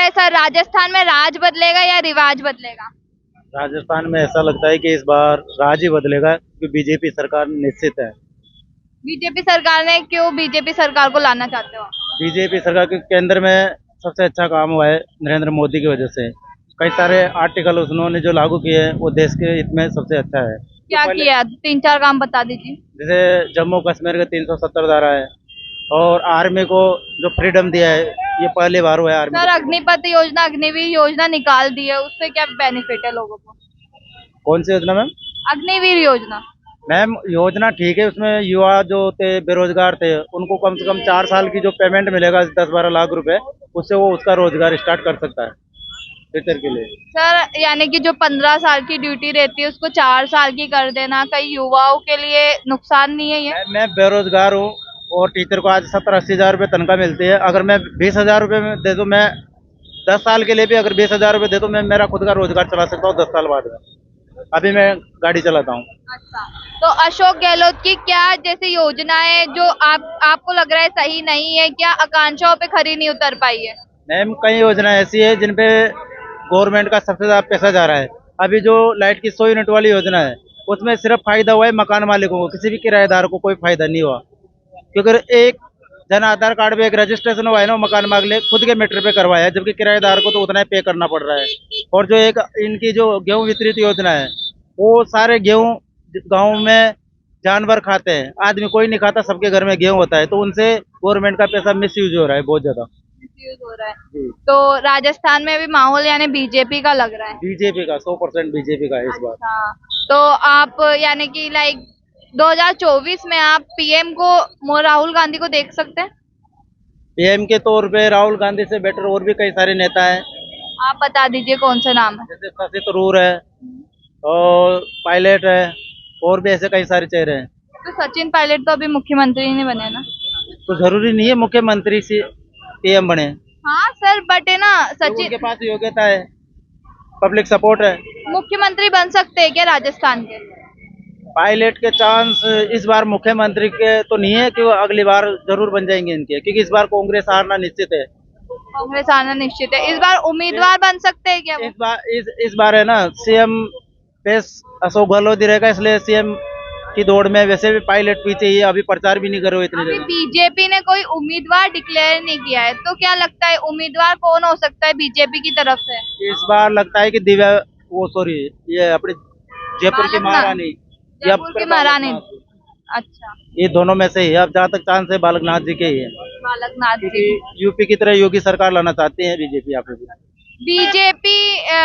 है सर, राजस्थान में राज बदलेगा या रिवाज बदलेगा? राजस्थान में ऐसा लगता है कि इस बार राज ही बदलेगा, क्योंकि बीजेपी सरकार निश्चित है। बीजेपी सरकार ने, क्यों बीजेपी सरकार को लाना चाहते हो? बीजेपी सरकार के केंद्र में सबसे अच्छा काम हुआ है नरेंद्र मोदी की वजह से। कई सारे आर्टिकल उन्होंने जो लागू किए हैं वो देश के हित में सबसे अच्छा है। क्या किया, 3-4 काम बता दीजिए। जैसे जम्मू कश्मीर का 370 धारा है, और आर्मी को जो फ्रीडम दिया है, ये पहली बार हुआ है आर्मी सर, को। अग्निपथ योजना, अग्निवीर योजना निकाल दी है, उससे क्या बेनिफिट है लोगों को? कौन सी योजना मैम? अग्निवीर योजना। मैम योजना ठीक है, उसमें युवा जो थे बेरोजगार थे उनको कम से कम 4 साल की जो पेमेंट मिलेगा 10-12 लाख रुपए, उससे वो उसका रोजगार स्टार्ट कर सकता है फ्यूचर के लिए। सर, यानी कि जो 15 साल की ड्यूटी रहती है उसको 4 साल की कर देना, कई युवाओं के लिए नुकसान नहीं है ये? मैं बेरोजगार हूँ और टीचर को आज 70-80 हजार रुपये तनख्वाह मिलती है। अगर मैं 20 हजार रुपये में दे दूँ, मैं 10 साल के लिए भी अगर 20 हजार रुपये दे दूँ, मैं मेरा खुद का रोजगार चला सकता हूँ 10 साल बाद में। अभी मैं गाड़ी चलाता हूँ। अच्छा, तो अशोक गहलोत की क्या जैसे योजनाएं जो आपको लग रहा है सही नहीं है, क्या आकांक्षाओं पे खरी नहीं उतर पाई है? मैम कई योजना ऐसी है जिन पे गवर्नमेंट का सबसे ज्यादा पैसा जा रहा है। अभी जो लाइट की 100 यूनिट वाली योजना है, उसमें सिर्फ फायदा हुआ है मकान मालिकों को, किसी भी किराएदार को कोई फायदा नहीं हुआ। क्योंकि एक जन आधार कार्ड पे एक रजिस्ट्रेशन हुआ है ना, मकान मालिक खुद के मीटर पे करवाया है, जबकि किराएदार को तो उतना ही पे करना पड़ रहा है। और जो एक इनकी जो गेहूं वितरित योजना है, वो सारे गेहूं गाँव में जानवर खाते हैं, आदमी कोई नहीं खाता, सबके घर में गेहूं होता है, तो उनसे गवर्नमेंट का पैसा मिस यूज हो रहा है बहुत ज्यादा। मिसयूज हो रहा है। तो राजस्थान में भी माहौल यानी बीजेपी का लग रहा है? बीजेपी का 100% बीजेपी का है इस बार। हाँ, तो आप यानी कि लाइक 2024 में आप पीएम को राहुल गांधी को देख सकते हैं? पीएम के तौर पे राहुल गांधी से बेटर और भी कई सारे नेता हैं। आप बता दीजिए कौन से नाम है? जैसे शशि थरूर है और पायलट है, और भी ऐसे कई सारे चेहरे हैं। तो सचिन पायलट तो अभी मुख्यमंत्री नहीं बने ना? तो जरूरी नहीं है मुख्यमंत्री से पीएम बने। हाँ सर, बट है ना उनके सचिन पास योग्यता है, पब्लिक सपोर्ट है। मुख्यमंत्री बन सकते हैं क्या राजस्थान के? पायलट के चांस इस बार मुख्यमंत्री के तो नहीं है, कि वो अगली बार जरूर बन जाएंगे इनके, क्योंकि इस बार कांग्रेस हारना निश्चित है। कांग्रेस आना निश्चित है। इस बार उम्मीदवार बन सकते हैं क्या वो? इस बार है ना सीएम पेश अशोक गहलोत ही रहेगा, इसलिए सीएम की दौड़ में वैसे भी पायलट पीछे ही है, अभी प्रचार भी नहीं कर रहे हो इतनी अभी जगह। बीजेपी ने कोई उम्मीदवार डिक्लेयर नहीं किया है, तो क्या लगता है उम्मीदवार कौन हो सकता है बीजेपी की तरफ से? इस बार लगता है कि दिव्या, वो सॉरी, ये अपने जयपुर की बालकनाथ। महारानी, या जयपुर की महारानी। अच्छा, ये दोनों में से ही है। अब जहाँ तक चांस है बालकनाथ जी के ही है, बालकनाथ क्योंकि जी। यूपी की तरह योगी सरकार लाना चाहती है बीजेपी। आप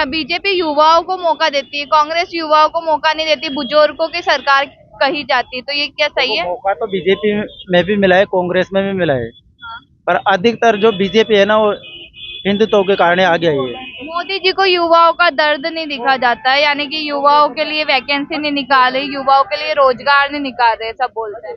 बीजेपी युवाओं को मौका देती है, कांग्रेस युवाओं को मौका नहीं देती, बुजुर्गों की सरकार कही जाती है, तो ये क्या सही है? मौका तो बीजेपी में भी मिला है, कांग्रेस में भी मिला है, हाँ। पर अधिकतर जो बीजेपी है ना, वो हिंदुत्व के कारण आगे आई है। मोदी जी को युवाओं का दर्द नहीं दिखा जाता है, यानी कि युवाओं के लिए वैकेंसी नहीं निकाले, युवाओं के लिए रोजगार नहीं निकाल रहे, सब बोलते हैं।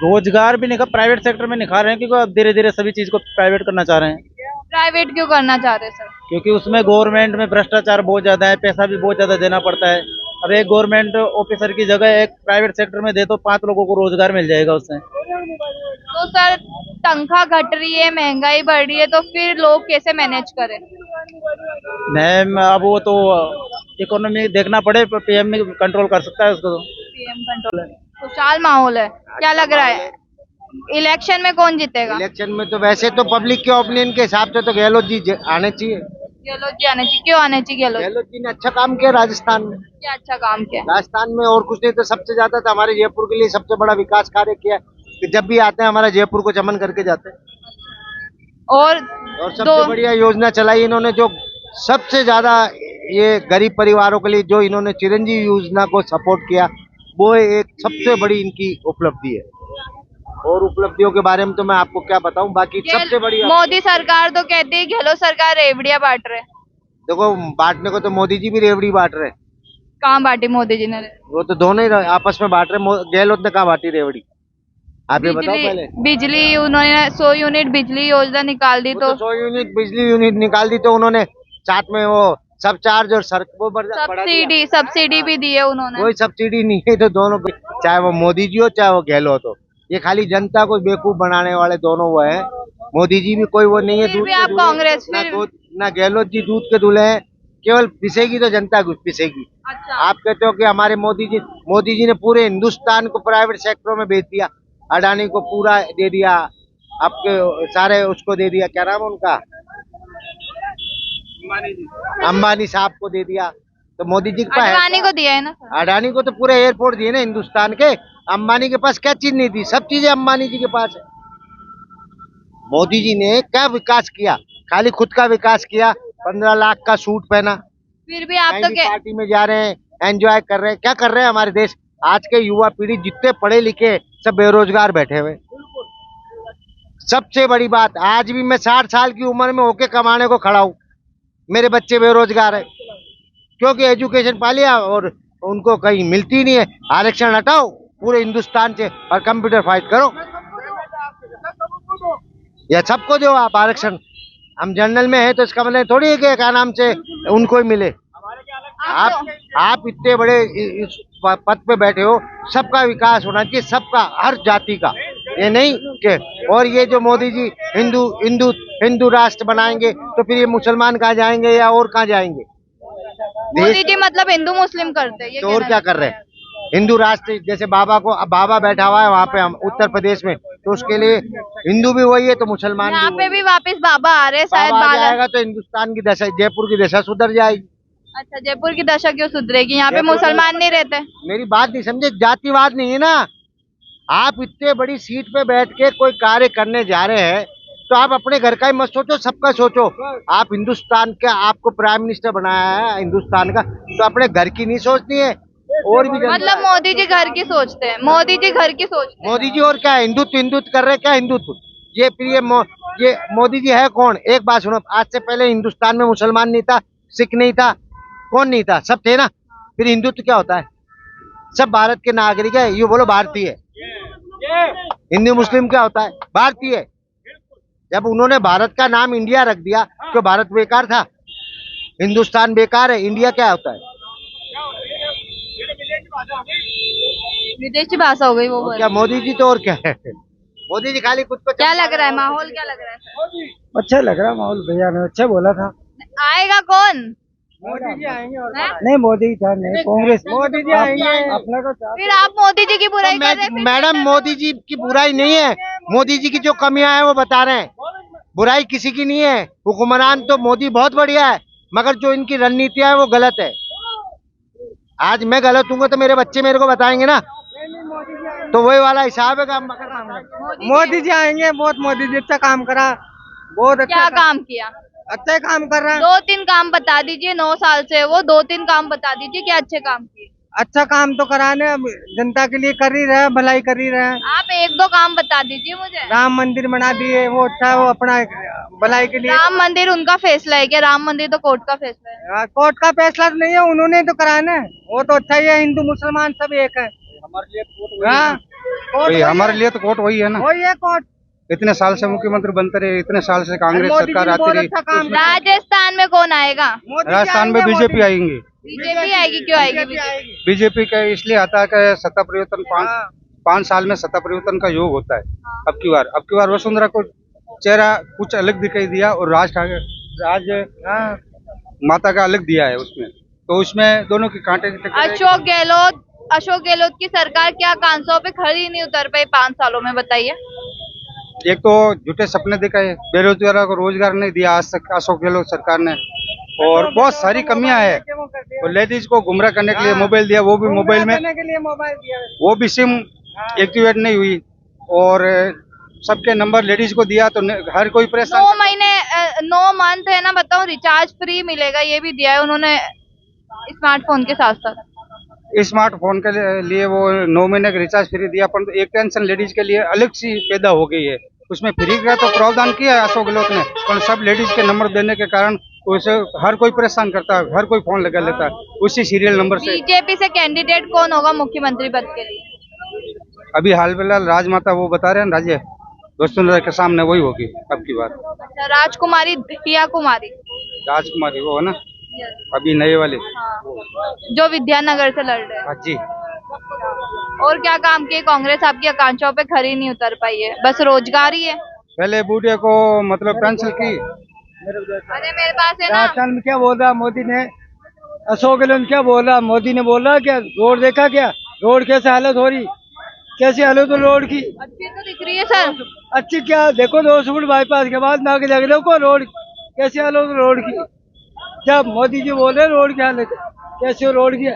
रोजगार भी निकाल, प्राइवेट सेक्टर में निकाल रहे हैं, क्योंकि अब धीरे धीरे सभी चीज को प्राइवेट करना चाह रहे हैं। प्राइवेट क्यों करना चाह रहे हैं सर? क्योंकि उसमें गवर्नमेंट में भ्रष्टाचार बहुत ज्यादा है, पैसा भी बहुत ज्यादा देना पड़ता है। अब एक गवर्नमेंट ऑफिसर की जगह एक प्राइवेट सेक्टर में दे तो 5 लोगों को रोजगार मिल जाएगा उससे। तो सर, तनख्वाह घट रही है, महंगाई बढ़ रही है, तो फिर लोग कैसे मैनेज करें? मैम अब वो तो इकोनॉमी देखना पड़े, पीएम में कंट्रोल कर सकता है उसको। PM control. खुशहाल माहौल है, क्या लग रहा है इलेक्शन में कौन जीतेगा? इलेक्शन में तो वैसे तो पब्लिक के ओपिनियन के हिसाब से तो गहलोत जी आने चाहिए। गहलोत जी आने चाहिए। क्यों आने चाहिए गहलोत? गहलोत जी ने अच्छा काम किया राजस्थान में। क्या अच्छा काम किया? राजस्थान में और कुछ नहीं तो सबसे ज्यादा तो हमारे जयपुर के लिए सबसे बड़ा विकास कार्य किया, कि जब भी आते हैं हमारा जयपुर को चमन करके जाते हैं। और सबसे बढ़िया योजना चलाई इन्होंने, जो सबसे ज्यादा ये गरीब परिवारों के लिए जो इन्होंने चिरंजीवी योजना को सपोर्ट किया, वो एक सबसे बड़ी इनकी उपलब्धि है। और उपलब्धियों के बारे में तो मैं आपको क्या बताऊं, बाकी सबसे बड़ी मोदी सरकार तो कहती है गहलोत सरकार रेवड़ियां बांट रहे। देखो, बांटने को तो मोदी जी भी रेवड़ी बांट रहे। कहाँ बांटी मोदी जी ने? वो तो दोनों ही आपस में बांट रहे। गहलोत ने कहाँ बांटी रेवड़ी, आप ये बताओ पहले। बिजली उन्होंने 100 यूनिट बिजली योजना निकाल दी, तो 100 यूनिट बिजली यूनिट निकाल दी, तो उन्होंने साथ में वो सब चार्ज और सब्सिडी भी दी है उन्होंने। कोई सब्सिडी नहीं है, तो दोनों, चाहे वो मोदी जी हो चाहे वो गहलोत हो, ये खाली जनता को बेवकूफ बनाने वाले दोनों वो है। मोदी जी भी कोई वो नहीं है, फिर भी आप कांग्रेस, ना गहलोत जी दूध के दूल्हे हैं। केवल पिसेगी तो जनता कुछ पिसेगी। अच्छा, आप कहते हो कि हमारे मोदी जी ने पूरे हिंदुस्तान को प्राइवेट सेक्टरों में बेच दिया। अडानी को पूरा दे दिया, आपके सारे उसको दे दिया, क्या नाम है उनका, अंबानी साहब को दे दिया। तो मोदी जी के पास अडवाणी को दिया है ना सर। अडानी को तो पूरे एयरपोर्ट दिए ना हिंदुस्तान के। अंबानी के पास क्या चीज नहीं थी, सब चीजें अंबानी जी के पास है। मोदी जी ने क्या विकास किया? खाली खुद का विकास किया। 15 लाख का सूट पहना, फिर भी आप कहीं तो भी पार्टी में जा रहे हैं, एंजॉय कर रहे हैं। क्या कर रहे हैं हमारे देश? आज के युवा पीढ़ी जितने पढ़े लिखे सब बेरोजगार बैठे हुए। सबसे बड़ी बात, आज भी मैं 60 साल की उम्र में होके कमाने को खड़ा हूँ, मेरे बच्चे बेरोजगार है क्योंकि एजुकेशन पा लिया और उनको कहीं मिलती नहीं है। आरक्षण हटाओ पूरे हिंदुस्तान से और कंप्यूटर फाइट करो, या सबको दो आप आरक्षण। हम जनरल में है तो इसका मतलब थोड़ी है कि क्या नाम से उनको ही मिले। आप इतने बड़े इस पद पे बैठे हो, सबका विकास होना चाहिए, सबका, हर जाति का, ये नहीं कि और ये जो मोदी जी हिंदू हिंदू हिंदू राष्ट्र बनाएंगे तो फिर ये मुसलमान कहाँ जाएंगे या और कहाँ जाएंगे? मोदी जी मतलब हिंदू मुस्लिम करते हैं, ये तो और क्या कर रहे हैं? हिंदू राष्ट्र जैसे बाबा को, अब बाबा बैठा हुआ है वहाँ पे हम उत्तर प्रदेश में, तो उसके लिए हिंदू भी वही है तो मुसलमान यहाँ भी पे वही भी वापस बाबा आ रहे हैं है। शायद बाबा आ बाला। जाएगा तो हिंदुस्तान की दशा, जयपुर की दशा सुधर जाएगी। अच्छा, जयपुर की दशा क्यों सुधरेगी? यहाँ पे जयपुर मुसलमान नहीं रहते। मेरी बात नहीं समझे, जातिवाद नहीं है ना। आप इतने बड़ी सीट पे बैठ के कोई कार्य करने जा रहे हैं तो आप अपने घर का ही मत सोचो, सबका सोचो। आप हिंदुस्तान के, आपको प्राइम मिनिस्टर बनाया है हिंदुस्तान का, तो अपने घर की नहीं सोचनी है और भी जनता मतलब है। मोदी जी घर की सोचते हैं, मोदी जी घर की सोचते हैं। मोदी जी और क्या है? हिंदुत्व हिंदुत्व कर रहे हैं, क्या हिंदुत्व? ये फिर ये मोदी जी है कौन? एक बात सुनो, आज से पहले हिंदुस्तान में मुसलमान नहीं था, सिख नहीं था, कौन नहीं था? सब थे ना। फिर हिंदुत्व क्या होता है? सब भारत के नागरिक है, ये बोलो भारतीय। हिंदू मुस्लिम क्या होता है? भारतीय। जब उन्होंने भारत का नाम इंडिया रख दिया तो भारत बेकार था? हिंदुस्तान बेकार है, इंडिया क्या होता है? विदेशी भाषा हो गई वो बोल। क्या मोदी जी तो और क्या है? मोदी जी खाली खुद को क्या लग रहा है माहौल, क्या लग रहा है सर? अच्छा लग रहा माहौल, भैया ने अच्छा बोला था। आएगा कौन? मोदी जी आएंगे और हैं? नहीं, मोदी जी नहीं, कांग्रेस। मोदी जी आएंगे अपना तो फिर आप मोदी जी की बुराई कर रहे हैं? मैडम, मोदी जी की बुराई नहीं है, मोदी जी की जो कमियां हैं वो बता रहे हैं। बुराई किसी की नहीं है, हुक्मरान तो मोदी बहुत बढ़िया है, मगर जो इनकी रणनीतियां है वो गलत है। आज मैं गलत हूँ तो मेरे बच्चे मेरे को बताएंगे ना, तो वही वाला हिसाब है। मोदी जी आएंगे, बहुत मोदी जी अच्छा काम करा, बहुत क्या काम किया? अच्छा काम कर रहा है। 2-3 काम बता दीजिए, 9 साल से वो 2-3 काम बता दीजिए क्या अच्छे काम किए। अच्छा काम तो कराने, जनता के लिए कर ही रहा है, भलाई कर ही रहा है। आप 1-2 काम बता दीजिए मुझे। राम मंदिर बना दिए, वो अच्छा है, वो अपना भलाई के लिए। राम मंदिर उनका फैसला है क्या? राम मंदिर तो कोर्ट का फैसला है। कोर्ट का फैसला तो नहीं है, उन्होंने तो कराना है। वो तो अच्छा ही है, हिंदू मुसलमान सब एक है। हमारे लिए तो कोर्ट वही है ना। वही है कोर्ट। इतने साल से मुख्यमंत्री बनते रहे, इतने साल से कांग्रेस सरकार आती रही। राजस्थान में कौन आएगा? राजस्थान में बीजेपी आएंगे। बीजेपी आएगी। क्यों आएगी बीजेपी का इसलिए आता है कि सत्ता परिवर्तन 5 साल में सत्ता परिवर्तन का योग होता है। अब की बार वसुंधरा को चेहरा कुछ अलग दिखाई दिया और राज माता का अलग दिया है उसमें, तो उसमें दोनों की कांटे की टक्कर। अशोक गहलोत की सरकार क्या कांसों पे खड़ी नहीं उतर पाई 5 सालों में, बताइए। एक तो झूठे सपने दिखाए, बेरोजगारों को रोजगार नहीं दिया आज तक अशोक गहलोत सरकार ने, और बहुत सारी कमियां है। और लेडीज को गुमराह करने के लिए मोबाइल दिया, वो भी मोबाइल में वो भी सिम एक्टिवेट नहीं हुई, और सबके नंबर लेडीज को दिया तो हर कोई परेशान। 9 महीने 9 मंथ है ना, बताओ, रिचार्ज फ्री मिलेगा ये भी दिया है उन्होंने स्मार्टफोन के साथ साथ। स्मार्टफोन के लिए वो 9 महीने का रिचार्ज फ्री दिया, पर एक टेंशन लेडीज के लिए अलग सी पैदा हो गई है। उसमें फ्री का तो प्रावधान किया है अशोक गहलोत ने, पर सब लेडीज के नंबर देने के कारण उसे हर कोई परेशान करता है, हर कोई फोन लगा लेता है उसी सीरियल नंबर से। बीजेपी से कैंडिडेट कौन होगा मुख्यमंत्री पद के लिए? अभी हाल फिलहाल राजमाता वो बता रहे हैं, राज्य वसुंधरा के सामने वही होगी अब की बार। अच्छा, राजकुमारी या कुमारी? राजकुमारी वो है ना, अभी नए वाले। हाँ, जो विद्यानगर से लड़ रहे हैं। हाँ जी। और क्या काम किए कांग्रेस? आपकी आकांक्षाओं पे खरी नहीं उतर पाई है, बस रोजगार ही है। पहले बूढ़े को मतलब पेंशन की, अरे मेरे पास है ना। राजस्थान में क्या बोल रहा मोदी ने, अशोक गहलोत क्या बोल रहा, मोदी ने बोल रहा क्या रोड देखा क्या, रोड कैसे हालत हो रही, कैसी हालत हो रोड की। अच्छी तो दिख रही है सर। अच्छी क्या देखो 200 फुट बाईपास के बाद ना लग रहे को रोड कैसी हालत हो रोड की। जब मोदी जी बोल रहे रोड की हालत कैसी हो रोड की,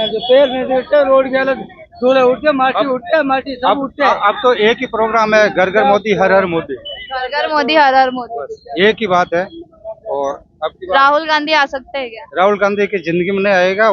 जो पेड़ में देखते रोड की हालत, धूल उठते माटी उठते माटी सब उठते। अब तो एक ही प्रोग्राम है, घर घर मोदी हर हर मोदी, घर घर मोदी हर हर मोदी। एक ही बात है। और अब की बात राहुल गांधी आ सकते हैं क्या? राहुल गांधी की जिंदगी में नहीं आएगा।